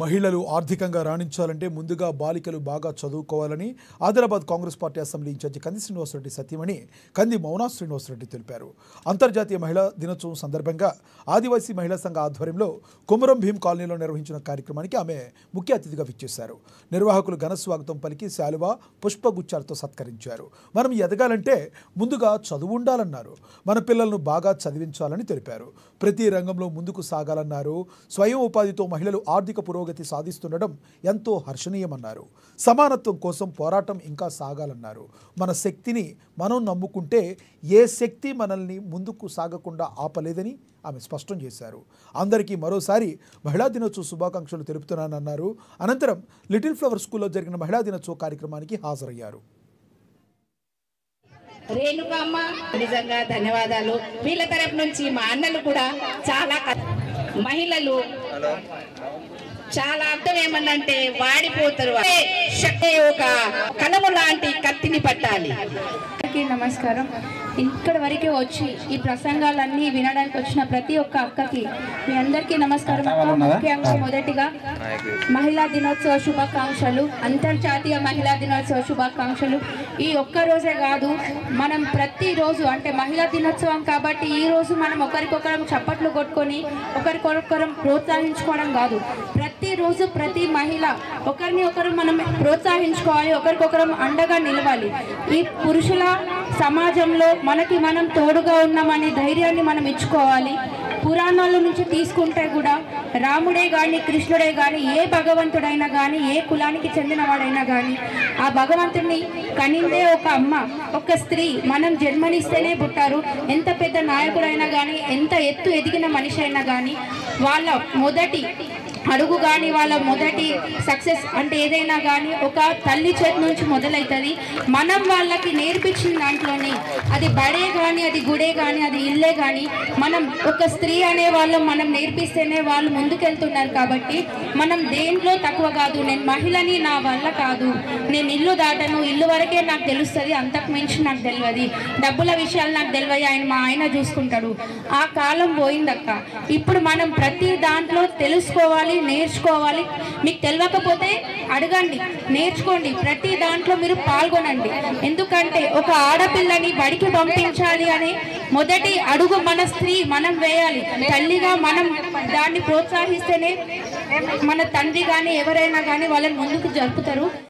మహిళలు ఆర్థికంగా రాణించాలంటే ముందుగా బాలికలు బాగా చదువుకోవాలని Adilabad Congress party assembly incharge Kandi Srinivasa Reddy Satyamani కంది మౌనా శ్రీనివాసరెడ్డి తెలిపారు. అంతర్జాతీయ మహిళా దినోత్సవం సందర్భంగా ఆదివాసీ మహిళా సంఘ ఆధ్వర్యంలో కుమరం భీం కాలనీలో నిర్వహించిన కార్యక్రమానికి ఆమె ముఖ్య అతిథిగా విచ్చేశారు. నిర్వాహకులు ఘన స్వాగతం పలికి శాలువా పుష్పగుచ్చాలతో సత్కరించారు. మనం ఎదగాలంటే ముందుగా చదువు ఉండాలన్నారు. మన పిల్లలను బాగా చదివించాలని తెలిపారు. ప్రతి రంగంలో ముందుకు సాగాలన్నారు. స్వయం ఉపాధితో మహిళలు ఆర్థిక పురోగతి సాధిస్తుండడం ఎంతో హర్షణీయమన్నారు. సమానత్వం కోసం పోరాటం ఇంకా సాగాలన్నారు. మన శక్తిని మనం నమ్ముకుంటే ఏ శక్తి మనల్ని ముందుకు సాగకుండా ఆపలేదని ఆమె స్పష్టం చేశారు. అందరికీ మరోసారి మహిళా దినోత్సవ శుభాకాంక్షలు తెలుపుతున్నానన్నారు. అనంతరం లిటిల్ ఫ్లవర్ స్కూల్లో జరిగిన మహిళా దినోత్సవ కార్యక్రమానికి హాజరయ్యారు. రేణుకమ్మ నిజంగా ధన్యవాదాలు. వీళ్ళ తరపు నుంచి మా అన్నలు కూడా చాలా మహిళలు చాలా అర్థం ఏమన్నంటే వాడిపోతారు. శక్తి ఒక కలము లాంటి కత్తిని పట్టాలి. నమస్కారం. ఇక్కడ వరకు వచ్చి ఈ ప్రసంగాలన్నీ వినడానికి వచ్చిన ప్రతి ఒక్క అక్కకి మీ అందరికీ నమస్కారం. ముఖ్యంగా మొదటిగా మహిళా దినోత్సవ శుభాకాంక్షలు, అంతర్జాతీయ మహిళా దినోత్సవ శుభాకాంక్షలు. ఈ ఒక్క రోజే కాదు, మనం ప్రతిరోజు అంటే మహిళా దినోత్సవం కాబట్టి ఈ రోజు మనం ఒకరికొకరం చప్పట్లు కొట్టుకొని ఒకరికొకరం ప్రోత్సహించుకోవడం కాదు. ప్రతిరోజు ప్రతి మహిళ ఒకరిని ఒకరు మనం ప్రోత్సహించుకోవాలి, ఒకరికొకరం అండగా నిలవాలి. ఈ పురుషుల సమాజంలో మనకి మనం తోడుగా ఉన్నామనే ధైర్యాన్ని మనం ఇచ్చుకోవాలి. పురాణాల నుంచి తీసుకుంటే కూడా రాముడే కానీ కృష్ణుడే కానీ ఏ భగవంతుడైనా కానీ ఏ కులానికి చెందినవాడైనా కానీ ఆ భగవంతుడిని కనిందే ఒక అమ్మ, ఒక స్త్రీ. మనం జన్మనిస్తేనే పుట్టారు. ఎంత పెద్ద నాయకుడైనా కానీ ఎంత ఎత్తు ఎదిగిన మనిషి అయినా కానీ వాళ్ళ మొదటి అడుగు కానీ వాళ్ళ మొదటి సక్సెస్ అంటే ఏదైనా కానీ ఒక తల్లి చేతి నుంచి మొదలవుతుంది. మనం వాళ్ళకి నేర్పించిన దాంట్లోనే అది బడే కానీ అది గుడే కానీ అది ఇల్లే కానీ మనం ఒక స్త్రీ అనే వాళ్ళు మనం నేర్పిస్తేనే వాళ్ళు ముందుకెళ్తున్నారు. కాబట్టి మనం దేంట్లో తక్కువ కాదు. నేను మహిళని, నా వల్ల కాదు, నేను ఇల్లు దాటను, ఇల్లు వరకే నాకు తెలుస్తుంది, అంతకు మించి నాకు తెలియదు, డబ్బుల విషయాలు నాకు తెలియదు, మా ఆయన చూసుకుంటాడు. ఆ కాలం పోయిందక్క. ఇప్పుడు మనం ప్రతి దాంట్లో తెలుసుకోవాలి, నేర్చుకోవాలి. మీకు తెలియకపోతే అడగండి, నేర్చుకోండి. ప్రతి దాంట్లో మీరు పాల్గొనండి. ఎందుకంటే ఒక ఆడపిల్లని బడికి పంపించాలి అనే మొదటి అడుగు మన స్త్రీ మనం వేయాలి. తల్లిగా మనం దాన్ని ప్రోత్సహిస్తేనే మన తండ్రి కానీ ఎవరైనా కానీ వాళ్ళని ముందుకు జరుపుతారు.